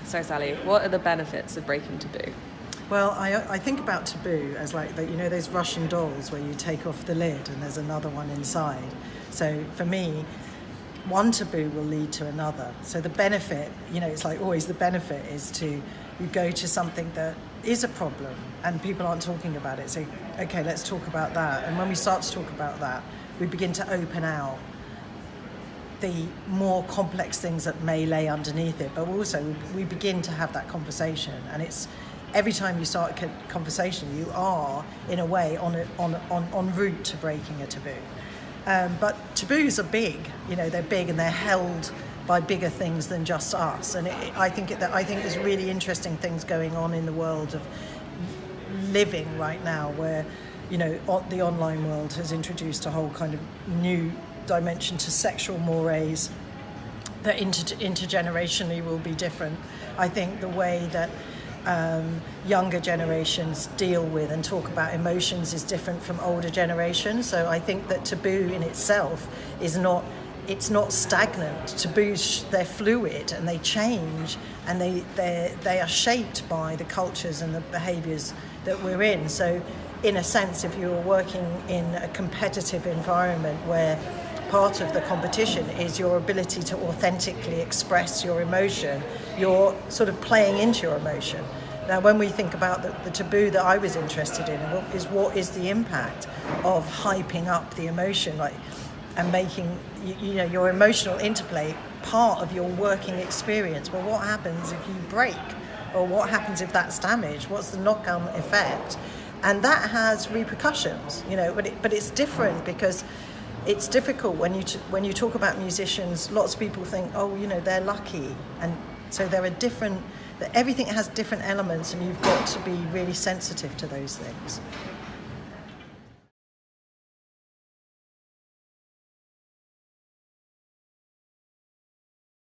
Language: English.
So Sally, what are the benefits of breaking taboo? Well, I think about taboo as like, those Russian dolls where you take off the lid and there's another one inside. So for me, one taboo will lead to another. So the benefit, it's like always the benefit is you go to something that is a problem and people aren't talking about it. So, okay, let's talk about that. And when we start to talk about that, we begin to open out the more complex things that may lay underneath it. But also we begin to have that conversation, and it's every time you start a conversation, you are in a way en route to breaking a taboo. But taboos are big, they're big and they're held by bigger things than just us. And I think there's really interesting things going on in the world of living right now, where the online world has introduced a whole kind of new dimension to sexual mores that intergenerationally will be different. I think the way that younger generations deal with and talk about emotions is different from older generations. So I think that taboo in itself it's not stagnant. Taboos, they're fluid and they change, and they are shaped by the cultures and the behaviours that we're in. So in a sense, if you're working in a competitive environment where part of the competition is your ability to authentically express your emotion, you're sort of playing into your emotion. Now, when we think about the taboo that I was interested in, what is the impact of hyping up the emotion, and making your emotional interplay part of your working experience? Well, what happens if you break, or what happens if that's damaged? What's the knock-on effect? And that has repercussions, but it's different because it's difficult when you talk about musicians. Lots of people think, they're lucky, and so there are different. Everything has different elements, and you've got to be really sensitive to those things.